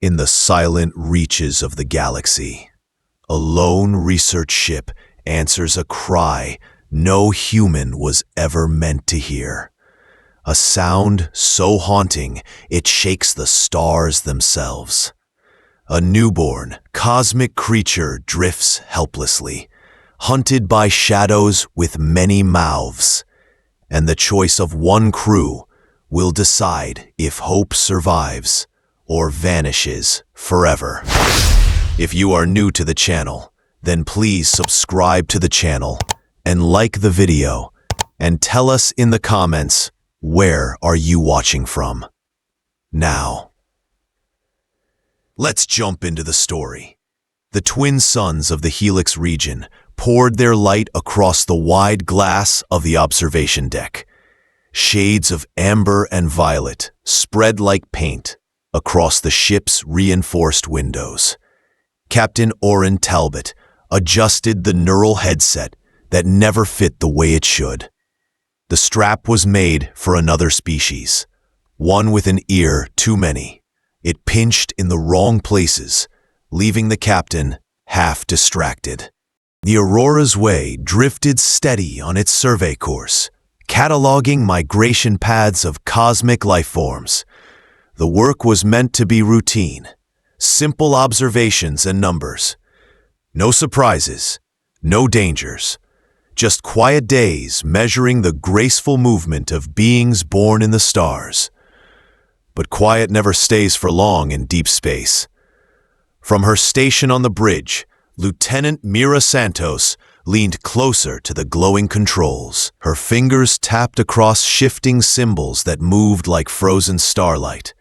In the silent reaches of the galaxy, a lone research ship answers a cry no human was ever meant to hear. A sound so haunting it shakes the stars themselves. A newborn, cosmic creature drifts helplessly, hunted by shadows with many mouths, and the choice of one crew will decide if hope survives or vanishes forever. If you are new to the channel, then please subscribe to the channel and like the video, and tell us in the comments, where are you watching from? Now, let's jump into the story. The twin suns of the Helix region poured their light across the wide glass of the observation deck. Shades of amber and violet spread like paint across the ship's reinforced windows. Captain Oren Talbot adjusted the neural headset that never fit the way it should. The strap was made for another species, one with an ear too many. It pinched in the wrong places, leaving the captain half distracted. The Aurora's Way drifted steady on its survey course, cataloging migration paths of cosmic life forms. The work was meant to be routine, simple observations and numbers. No surprises, no dangers, just quiet days measuring the graceful movement of beings born in the stars. But quiet never stays for long in deep space. From her station on the bridge, Lieutenant Mira Santos leaned closer to the glowing controls. Her fingers tapped across shifting symbols that moved like frozen starlight.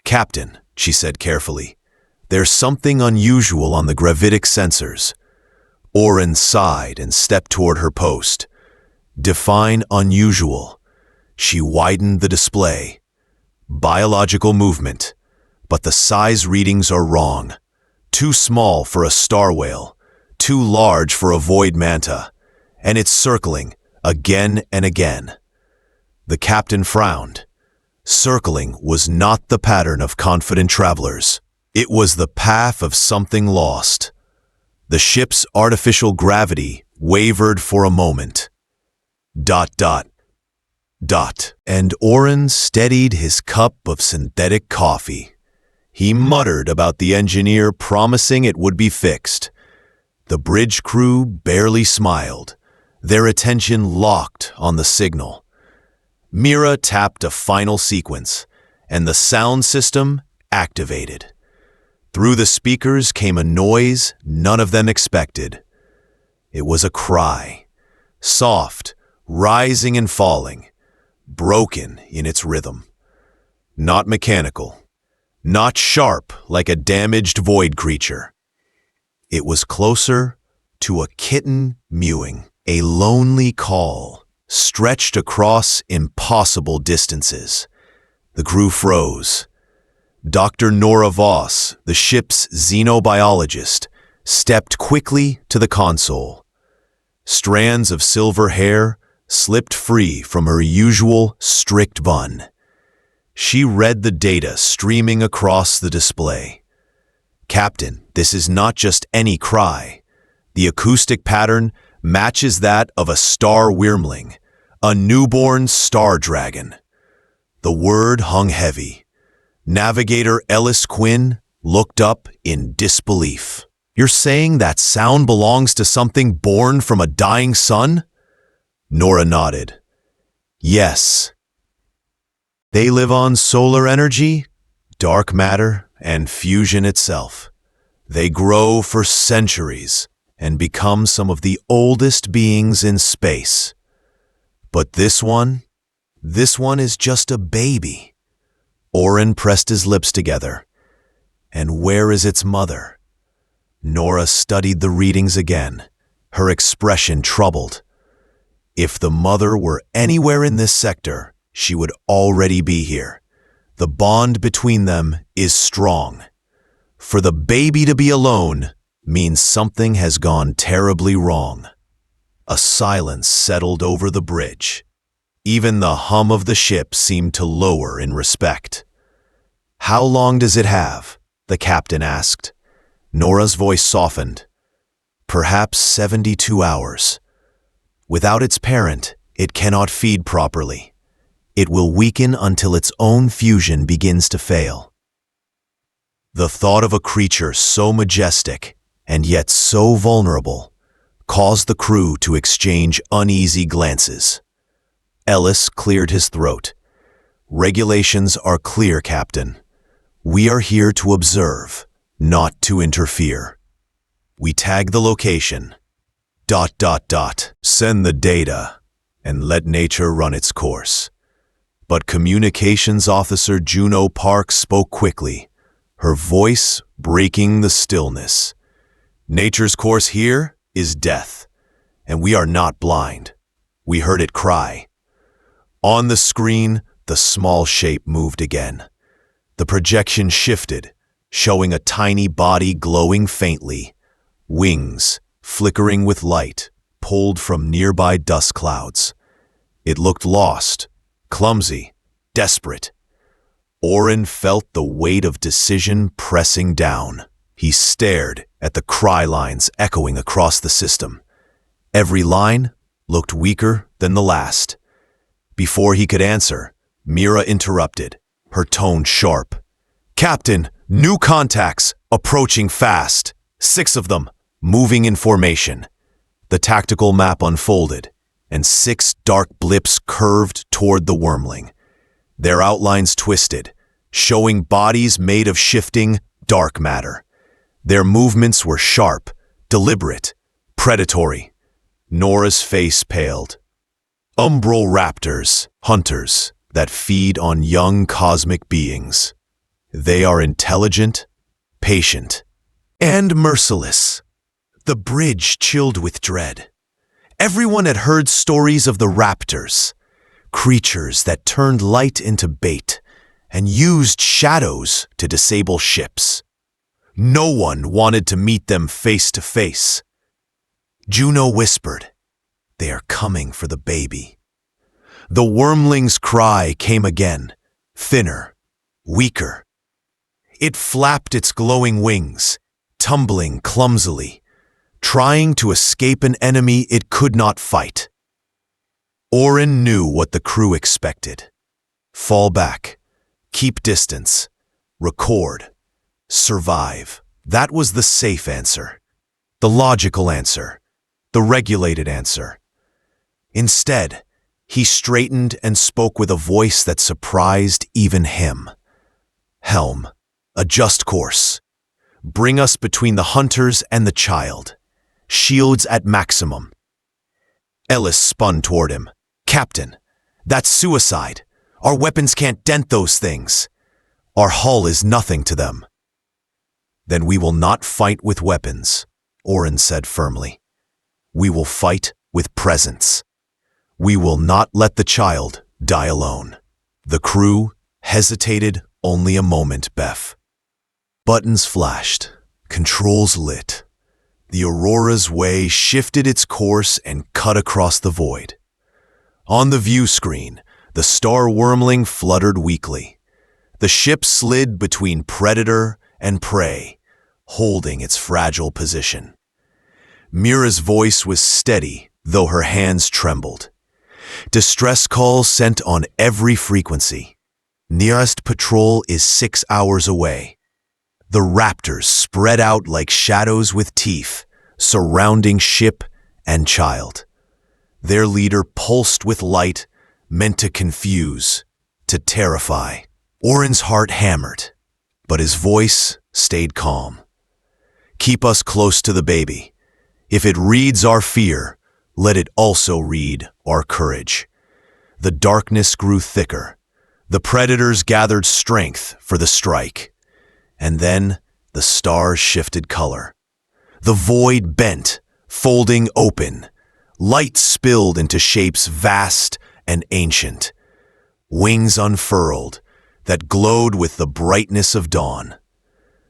"Captain," she said carefully, "there's something unusual on the gravitic sensors." Oren sighed and stepped toward her post. "Define unusual." She widened the display. "Biological movement, but the size readings are wrong. Too small for a star whale, too large for a void manta, and it's circling again and again." The captain frowned. Circling was not the pattern of confident travelers. It was the path of something lost. The ship's artificial gravity wavered for a moment. ... And Oren steadied his cup of synthetic coffee. He muttered about the engineer promising it would be fixed. The bridge crew barely smiled, their attention locked on the signal. Mira tapped a final sequence, and the sound system activated. Through the speakers came a noise none of them expected. It was a cry, soft, rising and falling, broken in its rhythm. Not mechanical, not sharp like a damaged void creature. It was closer to a kitten mewing, a lonely call, stretched across impossible distances. The crew froze. Dr. Nora Voss, the ship's xenobiologist, stepped quickly to the console. Strands of silver hair slipped free from her usual strict bun. She read the data streaming across the display. "Captain, this is not just any cry. The acoustic pattern matches that of a star wyrmling, a newborn star dragon." The word hung heavy. Navigator Ellis Quinn looked up in disbelief. "You're saying that sound belongs to something born from a dying sun?" Nora nodded. "Yes. They live on solar energy, dark matter, and fusion itself. They grow for centuries and become some of the oldest beings in space. But this one is just a baby." Oren pressed his lips together. "And where is its mother?" Nora studied the readings again, her expression troubled. "If the mother were anywhere in this sector, she would already be here. The bond between them is strong. For the baby to be alone means something has gone terribly wrong." A silence settled over the bridge. Even the hum of the ship seemed to lower in respect. "How long does it have?" the captain asked. Nora's voice softened. Perhaps 72 hours. Without its parent, it cannot feed properly. It will weaken until its own fusion begins to fail. The thought of a creature so majestic and yet so vulnerable caused the crew to exchange uneasy glances. Ellis cleared his throat. Regulations are clear, Captain. We are here to observe, not to interfere. We tag the location. ... Send the data and let nature run its course. But Communications Officer Juno Park spoke quickly, her voice breaking the stillness. Nature's course here is death, and we are not blind. We heard it cry. On the screen, the small shape moved again. The projection shifted, showing a tiny body glowing faintly, wings flickering with light, pulled from nearby dust clouds. It looked lost, clumsy, desperate. Orin felt the weight of decision pressing down. He stared at the cry lines echoing across the system. Every line looked weaker than the last. Before he could answer, Mira interrupted, her tone sharp. Captain, new contacts, approaching fast. 6 of them, moving in formation. The tactical map unfolded, and 6 dark blips curved toward the wormling. Their outlines twisted, showing bodies made of shifting, dark matter. Their movements were sharp, deliberate, predatory. Nora's face paled. Umbral raptors, hunters that feed on young cosmic beings. They are intelligent, patient, and merciless. The bridge chilled with dread. Everyone had heard stories of the raptors, creatures that turned light into bait and used shadows to disable ships. No one wanted to meet them face to face. Juno whispered, "They are coming for the baby." The wormling's cry came again, thinner, weaker. It flapped its glowing wings, tumbling clumsily, trying to escape an enemy it could not fight. Orin knew what the crew expected. Fall back, keep distance, record, survive. That was the safe answer, the logical answer, the regulated answer. Instead, he straightened and spoke with a voice that surprised even him. Helm, adjust course. Bring us between the hunters and the child. Shields at maximum. Ellis spun toward him. Captain, that's suicide. Our weapons can't dent those things. Our hull is nothing to them. Then we will not fight with weapons, Orin said firmly. We will fight with presence. We will not let the child die alone. The crew hesitated only a moment, Beth. Buttons flashed, controls lit. The Aurora's way shifted its course and cut across the void. On the view screen, the star wormling fluttered weakly. The ship slid between predator and prey, holding its fragile position. Mira's voice was steady, though her hands trembled. Distress calls sent on every frequency. Nearest patrol is 6 hours away. The raptors spread out like shadows with teeth, surrounding ship and child. Their leader pulsed with light, meant to confuse, to terrify. Orin's heart hammered, but his voice stayed calm. Keep us close to the baby. If it reads our fear, let it also read our courage. The darkness grew thicker. The predators gathered strength for the strike. And then the stars shifted color. The void bent, folding open. Light spilled into shapes vast and ancient. Wings unfurled that glowed with the brightness of dawn.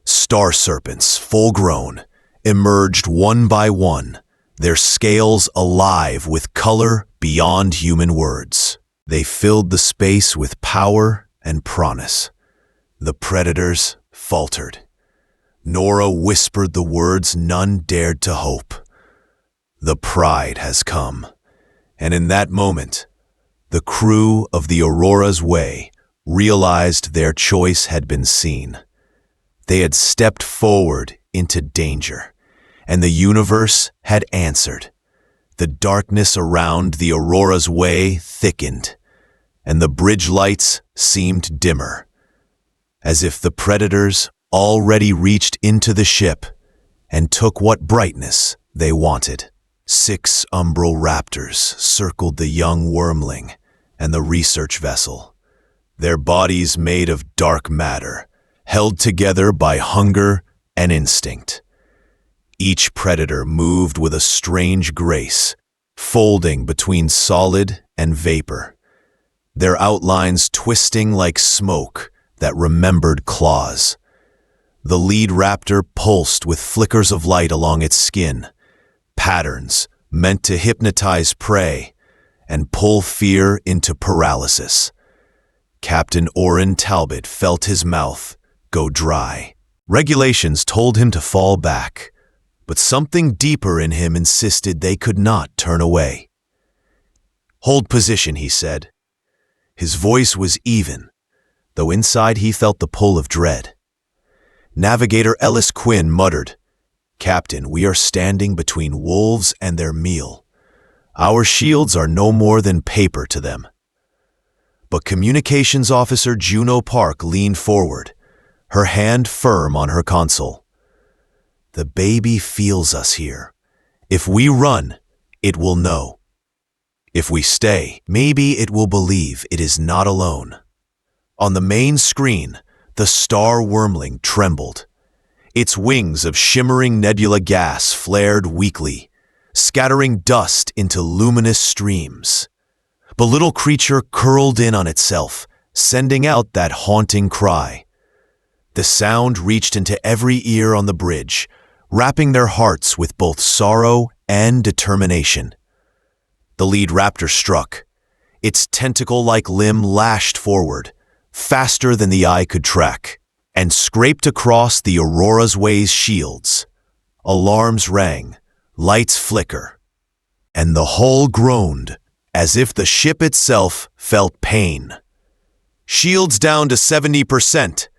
Star serpents, full-grown, emerged one by one, their scales alive with color beyond human words. They filled the space with power and promise. The predators faltered. Nora whispered the words none dared to hope. The pride has come. And in that moment, the crew of the Aurora's Way realized their choice had been seen. They had stepped forward into danger, and the universe had answered. The darkness around the Aurora's Way thickened, and the bridge lights seemed dimmer, as if the predators already reached into the ship and took what brightness they wanted. 6 umbral raptors circled the young wormling and the research vessel, their bodies made of dark matter, held together by hunger and instinct. Each predator moved with a strange grace, folding between solid and vapor, their outlines twisting like smoke that remembered claws. The lead raptor pulsed with flickers of light along its skin, patterns meant to hypnotize prey and pull fear into paralysis. Captain Oren Talbot felt his mouth go dry. Regulations told him to fall back, but something deeper in him insisted they could not turn away. "Hold position," he said. His voice was even, though inside he felt the pull of dread. Navigator Ellis Quinn muttered, "Captain, we are standing between wolves and their meal. Our shields are no more than paper to them." But Communications Officer Juno Park leaned forward, her hand firm on her console. "The baby feels us here. If we run, it will know. If we stay, maybe it will believe it is not alone." On the main screen, the star wormling trembled. Its wings of shimmering nebula gas flared weakly, scattering dust into luminous streams. The little creature curled in on itself, sending out that haunting cry. The sound reached into every ear on the bridge, wrapping their hearts with both sorrow and determination. The lead raptor struck. Its tentacle-like limb lashed forward, faster than the eye could track, and scraped across the Aurora's Way's shields. Alarms rang, lights flicker, and the hull groaned as if the ship itself felt pain. "Shields down to 70%,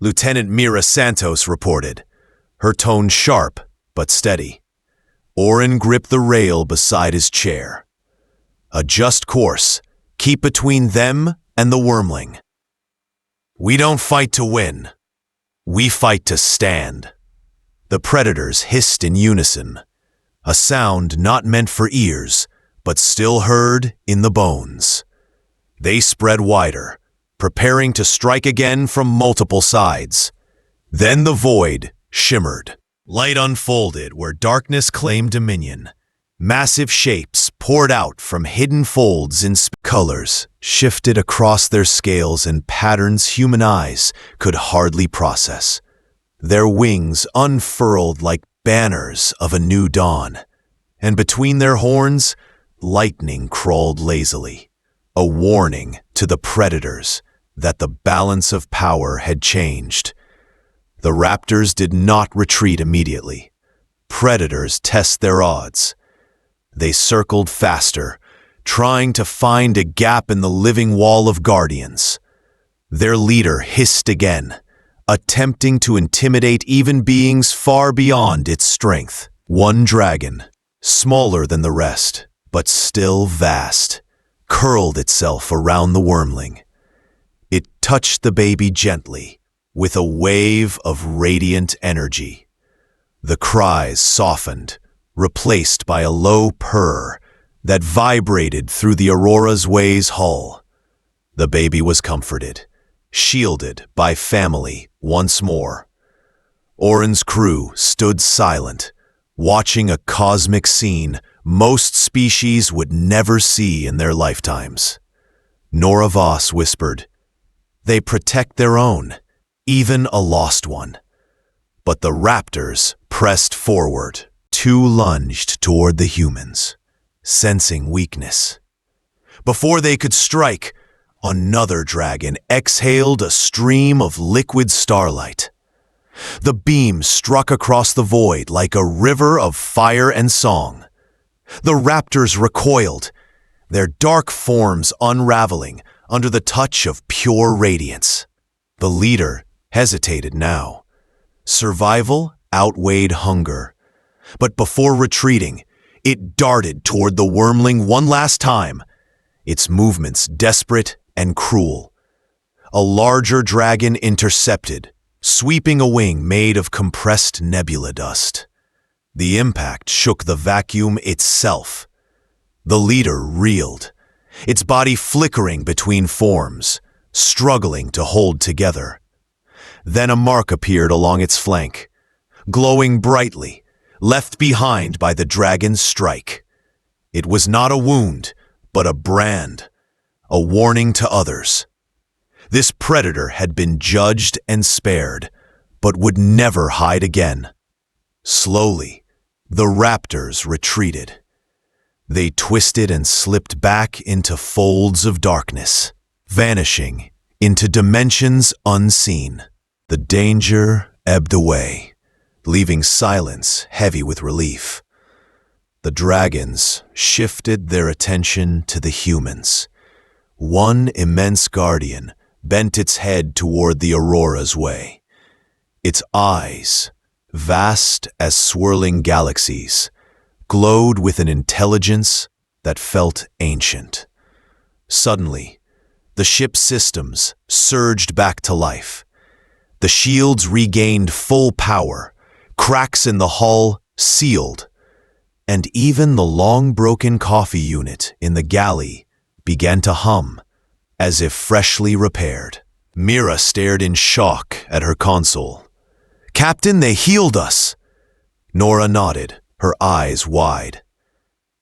Lieutenant Mira Santos reported, her tone sharp but steady. Oren gripped the rail beside his chair. "Adjust course. Keep between them and the wormling. We don't fight to win. We fight to stand." The predators hissed in unison, a sound not meant for ears, but still heard in the bones. They spread wider, preparing to strike again from multiple sides. Then the void shimmered. Light unfolded where darkness claimed dominion. Massive shapes poured out from hidden folds in colors, shifted across their scales in patterns human eyes could hardly process. Their wings unfurled like banners of a new dawn, and between their horns, lightning crawled lazily, a warning to the predators that the balance of power had changed. The raptors did not retreat immediately. Predators test their odds. They circled faster, trying to find a gap in the living wall of guardians. Their leader hissed again, attempting to intimidate even beings far beyond its strength. One dragon, smaller than the rest, but still vast, curled itself around the wormling. It touched the baby gently, with a wave of radiant energy. The cries softened, replaced by a low purr that vibrated through the Aurora's Way's hull. The baby was comforted, shielded by family once more. Oren's crew stood silent, watching a cosmic scene most species would never see in their lifetimes. Nora Voss whispered, "They protect their own, even a lost one." But the raptors pressed forward. Two lunged toward the humans, sensing weakness. Before they could strike, another dragon exhaled a stream of liquid starlight. The beam struck across the void like a river of fire and song. The raptors recoiled, their dark forms unraveling under the touch of pure radiance. The leader hesitated now. Survival outweighed hunger. But before retreating, it darted toward the wormling one last time, its movements desperate and cruel. A larger dragon intercepted, sweeping a wing made of compressed nebula dust. The impact shook the vacuum itself. The leader reeled, its body flickering between forms, struggling to hold together. Then a mark appeared along its flank, glowing brightly, left behind by the dragon's strike. It was not a wound, but a brand, a warning to others. This predator had been judged and spared, but would never hide again. Slowly, the raptors retreated. They twisted and slipped back into folds of darkness, vanishing into dimensions unseen. The danger ebbed away, leaving silence heavy with relief. The dragons shifted their attention to the humans. One immense guardian bent its head toward the Aurora's way. Its eyes, vast as swirling galaxies, glowed with an intelligence that felt ancient. Suddenly, the ship's systems surged back to life. The shields regained full power, cracks in the hull sealed, and even the long-broken coffee unit in the galley began to hum, as if freshly repaired. Mira stared in shock at her console. "Captain, they healed us!" Nora nodded, her eyes wide.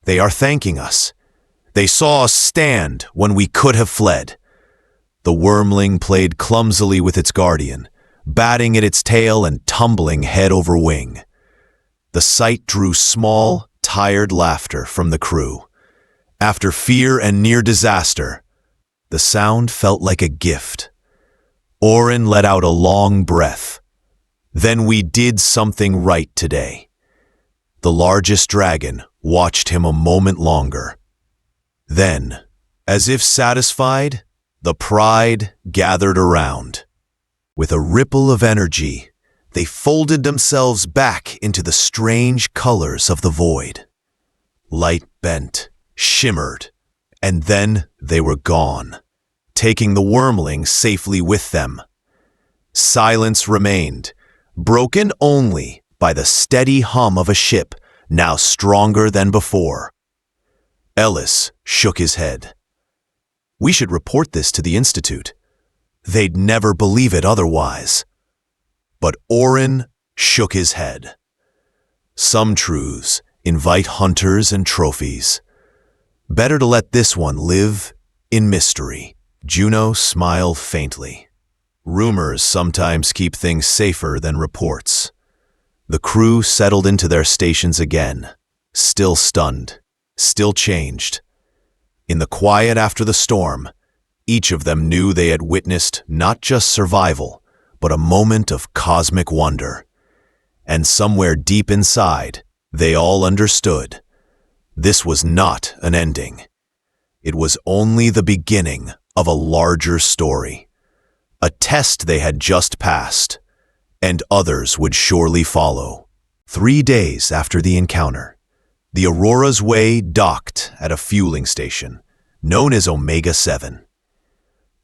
"They are thanking us. They saw us stand when we could have fled." The wormling played clumsily with its guardian, batting at its tail and tumbling head over wing. The sight drew small, tired laughter from the crew. After fear and near disaster, the sound felt like a gift. Orin let out a long breath. "Then we did something right today." The largest dragon watched him a moment longer. Then, as if satisfied, the pride gathered around. With a ripple of energy, they folded themselves back into the strange colors of the void. Light bent, shimmered, and then they were gone, taking the wormling safely with them. Silence remained, broken only by the steady hum of a ship now stronger than before. Ellis shook his head. "We should report this to the Institute. They'd never believe it otherwise." But Orin shook his head. "Some truths invite hunters and trophies. Better to let this one live in mystery." Juno smiled faintly. "Rumors sometimes keep things safer than reports." The crew settled into their stations again, still stunned, still changed. In the quiet after the storm, each of them knew they had witnessed not just survival, but a moment of cosmic wonder. And somewhere deep inside, they all understood. This was not an ending. It was only the beginning of a larger story. A test they had just passed, and others would surely follow. 3 days after the encounter, the Aurora's Way docked at a fueling station, known as Omega 7.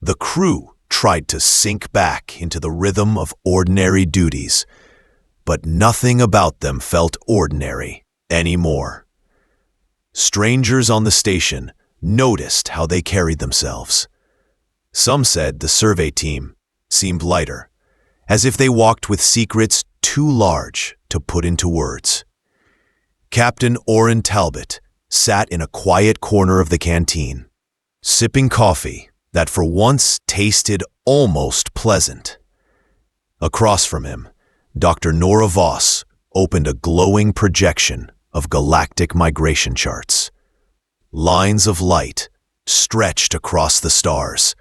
The crew tried to sink back into the rhythm of ordinary duties, but nothing about them felt ordinary anymore. Strangers on the station noticed how they carried themselves. Some said the survey team seemed lighter, as if they walked with secrets too large to put into words. Captain Orin Talbot sat in a quiet corner of the canteen, sipping coffee that for once tasted almost pleasant. Across from him, Dr. Nora Voss opened a glowing projection of galactic migration charts. Lines of light stretched across the stars,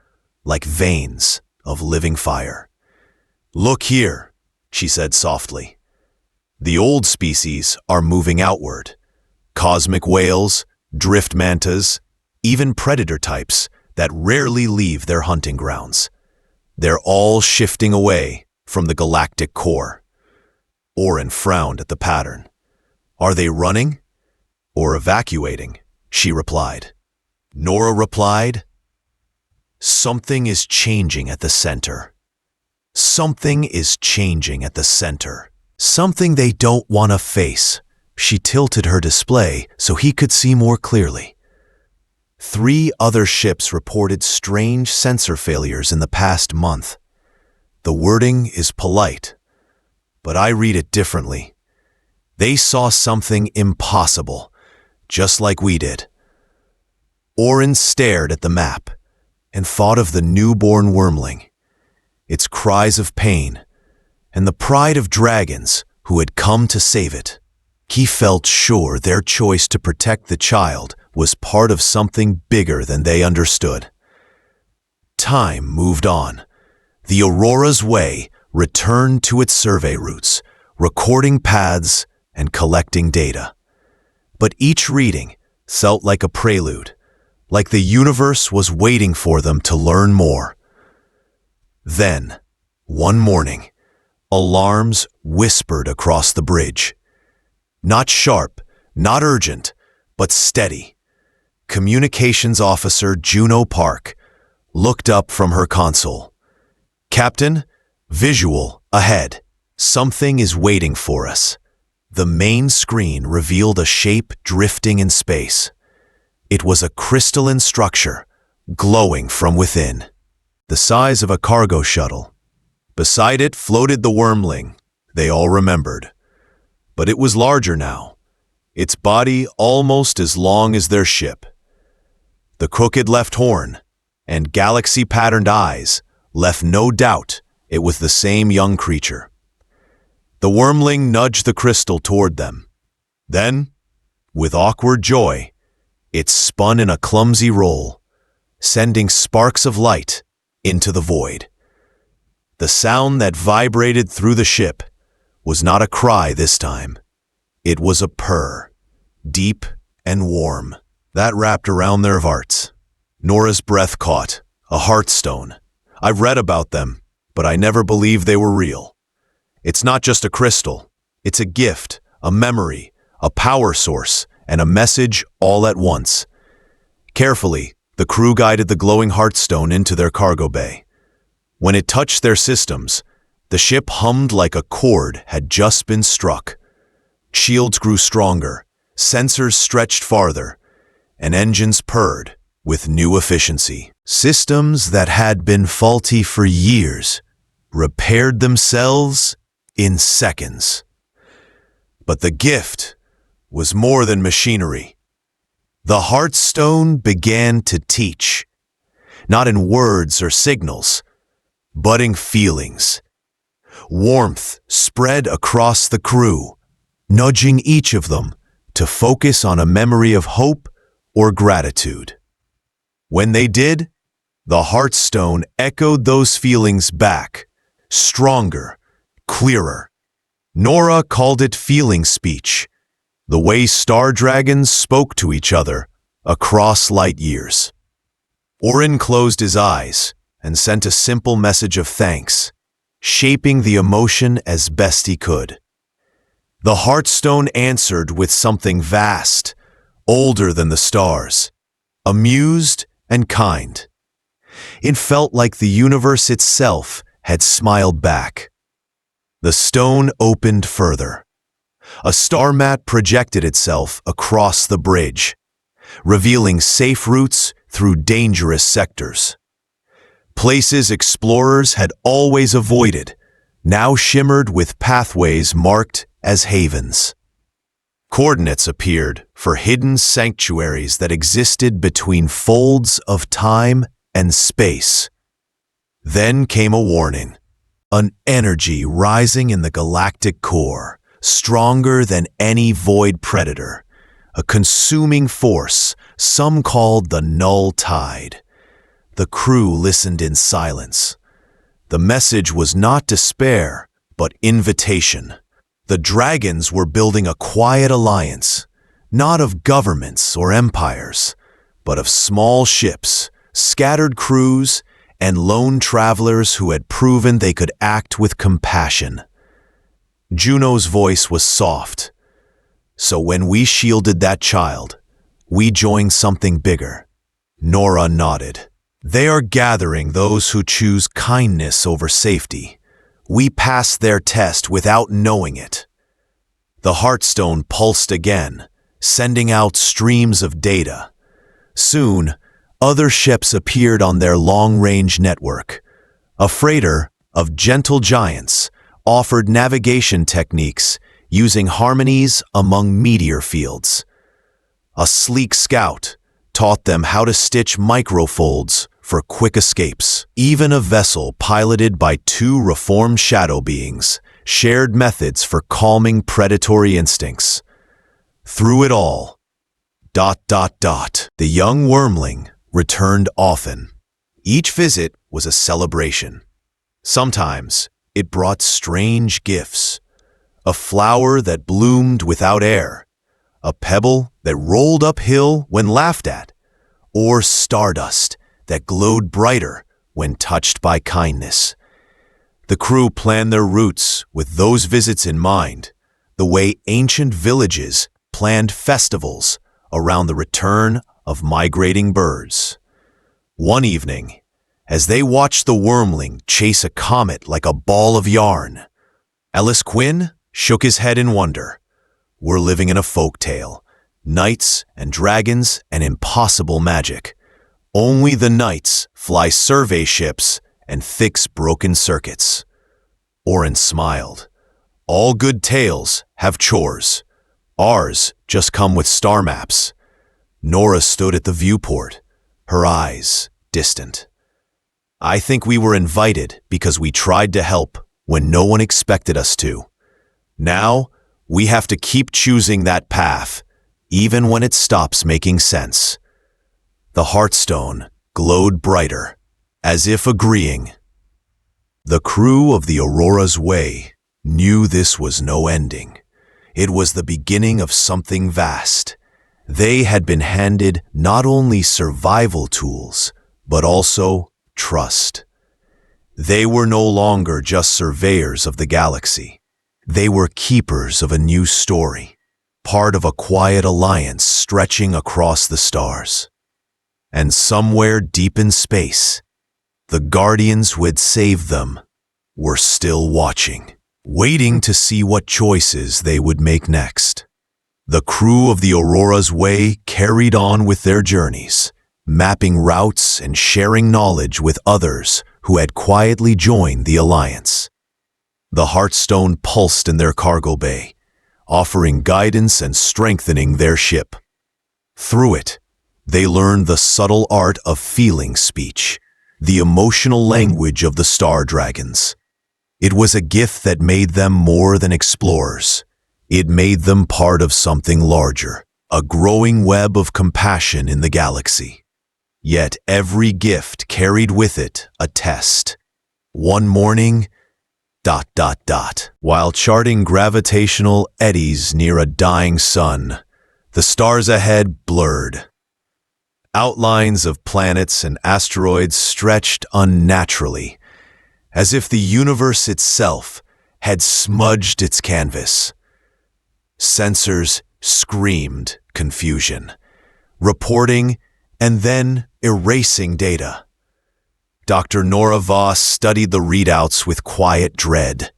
like veins of living fire. "Look here," she said softly. The old species are moving outward. Cosmic whales, drift mantas, even predator types that rarely leave their hunting grounds. They're all shifting away from the galactic core. Orin frowned at the pattern. Are they running or evacuating? She replied. Nora replied, something is changing at the center. Something is changing at the center. Something they don't want to face. She tilted her display so he could see more clearly. 3 other ships reported strange sensor failures in the past month. The wording is polite, but I read it differently. They saw something impossible, just like we did. Orin stared at the map and thought of the newborn wormling, its cries of pain, and the pride of dragons who had come to save it. He felt sure their choice to protect the child was part of something bigger than they understood. Time moved on. The Aurora's Way returned to its survey routes, recording paths and collecting data. But each reading felt like a prelude, like the universe was waiting for them to learn more. Then, one morning, alarms whispered across the bridge. Not sharp, not urgent, but steady. Communications Officer Juno Park looked up from her console. Captain, visual ahead. Something is waiting for us. The main screen revealed a shape drifting in space. It was a crystalline structure, glowing from within, the size of a cargo shuttle. Beside it floated the wormling, they all remembered. But it was larger now, its body almost as long as their ship. The crooked left horn and galaxy-patterned eyes left no doubt it was the same young creature. The wormling nudged the crystal toward them. Then, with awkward joy, it spun in a clumsy roll, sending sparks of light into the void. The sound that vibrated through the ship was not a cry this time. It was a purr, deep and warm, that wrapped around their hearts. Nora's breath caught, a heartstone. I've read about them, but I never believed they were real. It's not just a crystal. It's a gift, a memory, a power source, and a message all at once. Carefully, the crew guided the glowing heartstone into their cargo bay. When it touched their systems, the ship hummed like a chord had just been struck. Shields grew stronger, sensors stretched farther, and engines purred with new efficiency. Systems that had been faulty for years repaired themselves in seconds. But the gift was more than machinery. The heartstone began to teach, not in words or signals, but in feelings. Warmth spread across the crew, nudging each of them to focus on a memory of hope or gratitude. When they did, the heartstone echoed those feelings back, stronger, clearer. Nora called it feeling speech, the way star dragons spoke to each other across light years. Orin closed his eyes and sent a simple message of thanks, shaping the emotion as best he could. The heartstone answered with something vast, older than the stars, amused and kind. It felt like the universe itself had smiled back. The stone opened further. A star map projected itself across the bridge, revealing safe routes through dangerous sectors. Places explorers had always avoided now shimmered with pathways marked as havens. Coordinates appeared for hidden sanctuaries that existed between folds of time and space. Then came a warning, an energy rising in the galactic core, stronger than any void predator, a consuming force some called the null tide. The crew listened in silence. The message was not despair, but invitation. The dragons were building a quiet alliance, not of governments or empires, but of small ships, scattered crews, and lone travelers who had proven they could act with compassion. Juno's voice was soft. So when we shielded that child, we joined something bigger. Nora nodded. They are gathering those who choose kindness over safety. We passed their test without knowing it. The Heartstone pulsed again, sending out streams of data. Soon, other ships appeared on their long-range network. A freighter of gentle giants offered navigation techniques using harmonies among meteor fields. A sleek scout taught them how to stitch microfolds for quick escapes. Even a vessel piloted by two reformed shadow beings shared methods for calming predatory instincts. Through it all, the young wormling returned often. Each visit was a celebration. Sometimes it brought strange gifts. A flower that bloomed without air, a pebble that rolled uphill when laughed at, or stardust that glowed brighter when touched by kindness. The crew planned their routes with those visits in mind, the way ancient villages planned festivals around the return of migrating birds. One evening, as they watched the wormling chase a comet like a ball of yarn, Ellis Quinn shook his head in wonder. We're living in a folk tale. Knights and dragons and impossible magic. Only the knights fly survey ships and fix broken circuits. Orin smiled. All good tales have chores. Ours just come with star maps. Nora stood at the viewport, her eyes distant. I think we were invited because we tried to help when no one expected us to. Now, we have to keep choosing that path, even when it stops making sense. The Heartstone glowed brighter, as if agreeing. The crew of the Aurora's Way knew this was no ending. It was the beginning of something vast. They had been handed not only survival tools, but also trust. They were no longer just surveyors of the galaxy. They were keepers of a new story, part of a quiet alliance stretching across the stars. And somewhere deep in space, the guardians who had saved them were still watching, waiting to see what choices they would make next. The crew of the Aurora's Way carried on with their journeys, mapping routes and sharing knowledge with others who had quietly joined the alliance. The Heartstone pulsed in their cargo bay, offering guidance and strengthening their ship. Through it, they learned the subtle art of feeling speech, the emotional language of the star dragons. It was a gift that made them more than explorers. It made them part of something larger, a growing web of compassion in the galaxy. Yet every gift carried with it a test. One morning, while charting gravitational eddies near a dying sun, the stars ahead blurred. Outlines of planets and asteroids stretched unnaturally, as if the universe itself had smudged its canvas. Sensors screamed confusion, reporting and then erasing data. Dr. Nora Voss studied the readouts with quiet dread.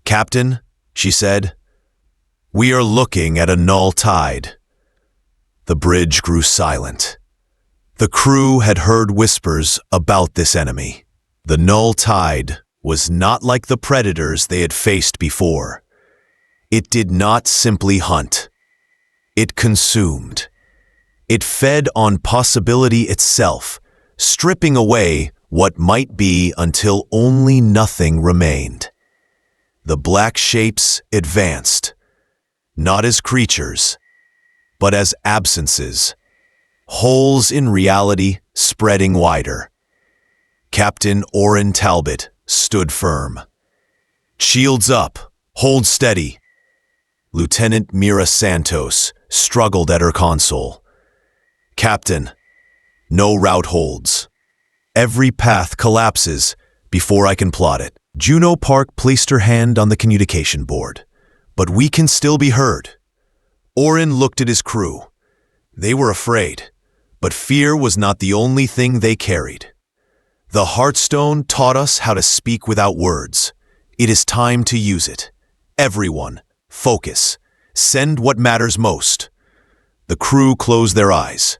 "Captain," she said, "we are looking at a null tide." The bridge grew silent. The crew had heard whispers about this enemy. The null tide was not like the predators they had faced before. It did not simply hunt. It consumed. It fed on possibility itself, stripping away what might be until only nothing remained. The black shapes advanced, not as creatures, but as absences, holes in reality spreading wider. Captain Orin Talbot stood firm. Shields up. Hold steady. Lieutenant Mira Santos struggled at her console. Captain, no route holds. Every path collapses before I can plot it. Juno Park placed her hand on the communication board. But we can still be heard. Orin looked at his crew. They were afraid, but fear was not the only thing they carried. The Heartstone taught us how to speak without words. It is time to use it. Everyone, focus. Send what matters most. The crew closed their eyes.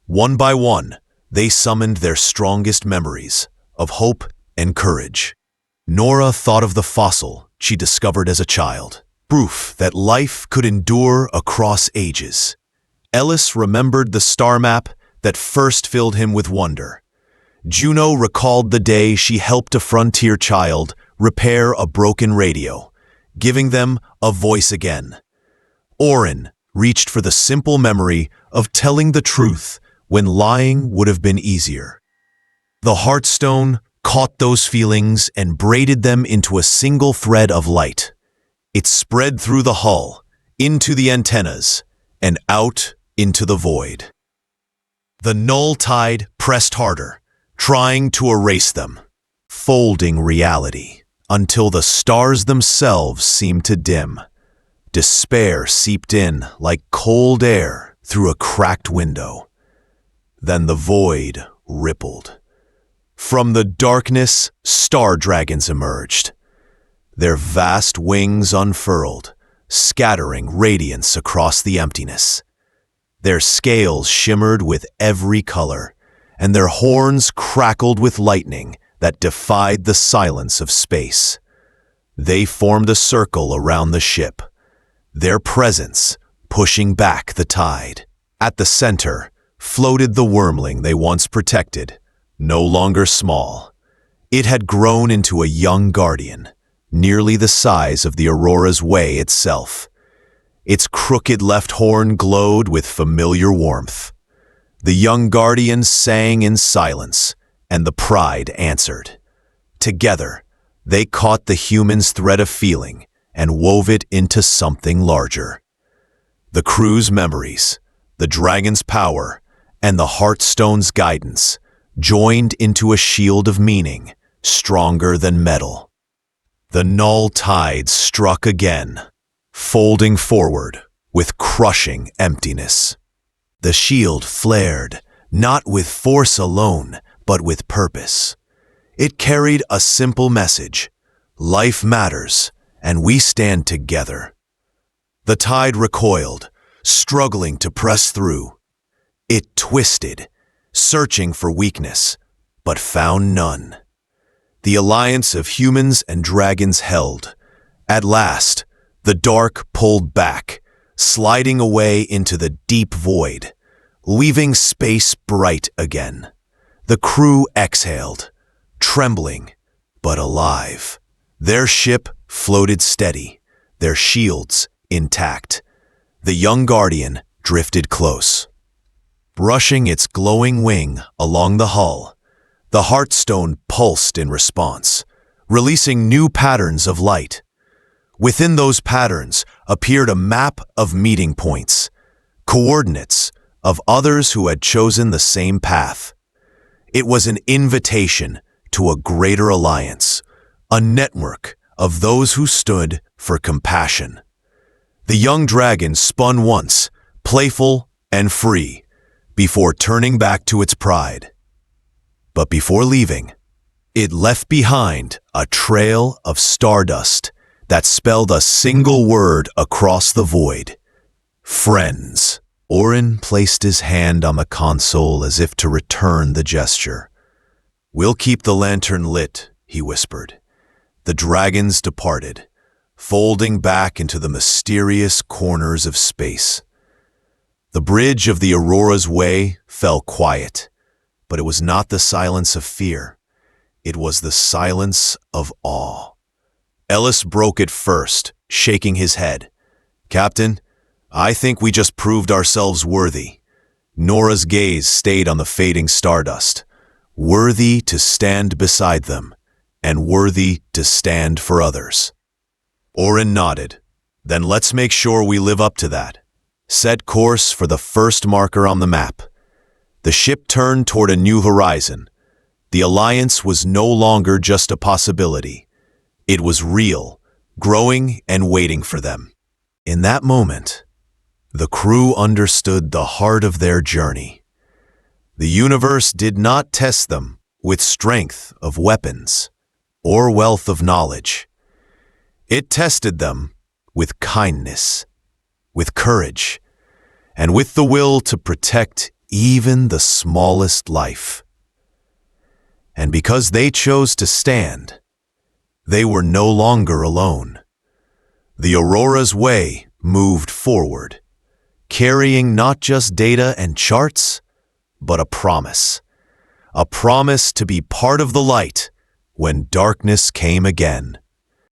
One by one, they summoned their strongest memories of hope and courage. Nora thought of the fossil she discovered as a child, proof that life could endure across ages. Ellis remembered the star map that first filled him with wonder. Juno recalled the day she helped a frontier child repair a broken radio, giving them a voice again. Orin reached for the simple memory of telling the truth when lying would have been easier. The Heartstone caught those feelings and braided them into a single thread of light. It spread through the hull, into the antennas, and out into the void. The null tide pressed harder, trying to erase them, folding reality until the stars themselves seemed to dim. Despair seeped in like cold air through a cracked window. Then the void rippled. From the darkness, star dragons emerged. Their vast wings unfurled, scattering radiance across the emptiness. Their scales shimmered with every color, and their horns crackled with lightning that defied the silence of space. They formed a circle around the ship, their presence pushing back the tide. At the center floated the wormling they once protected, no longer small. It had grown into a young guardian, nearly the size of the Aurora's Way itself. Its crooked left horn glowed with familiar warmth. The young guardian sang in silence, and the pride answered. Together, they caught the human's thread of feeling and wove it into something larger. The crew's memories, the dragon's power, and the Heartstone's guidance joined into a shield of meaning, stronger than metal. The null tides struck again, folding forward with crushing emptiness. The shield flared, not with force alone, but with purpose. It carried a simple message: life matters, and we stand together. The tide recoiled, struggling to press through. It twisted, searching for weakness, but found none. The alliance of humans and dragons held. At last, the dark pulled back, sliding away into the deep void, leaving space bright again. The crew exhaled, trembling, but alive. Their ship floated steady, their shields intact. The young guardian drifted close. Brushing its glowing wing along the hull, the Heartstone pulsed in response, releasing new patterns of light. Within those patterns appeared a map of meeting points, coordinates of others who had chosen the same path. It was an invitation to a greater alliance, a network of those who stood for compassion. The young dragon spun once, playful and free, before turning back to its pride. But before leaving, it left behind a trail of stardust that spelled a single word across the void: friends. Orin placed his hand on the console as if to return the gesture. "We'll keep the lantern lit," he whispered. The dragons departed, folding back into the mysterious corners of space. The bridge of the Aurora's Way fell quiet, but it was not the silence of fear. It was the silence of awe. Ellis broke it first, shaking his head. "Captain, I think we just proved ourselves worthy." Nora's gaze stayed on the fading stardust, worthy to stand beside them, and worthy to stand for others. Orin nodded. Then let's make sure we live up to that. Set course for the first marker on the map. The ship turned toward a new horizon. The Alliance was no longer just a possibility. It was real, growing and waiting for them. In that moment, the crew understood the heart of their journey. The universe did not test them with strength of weapons or wealth of knowledge. It tested them with kindness, with courage, and with the will to protect even the smallest life. And because they chose to stand, they were no longer alone. The Aurora's way moved forward, carrying not just data and charts, but a promise to be part of the light when darkness came again.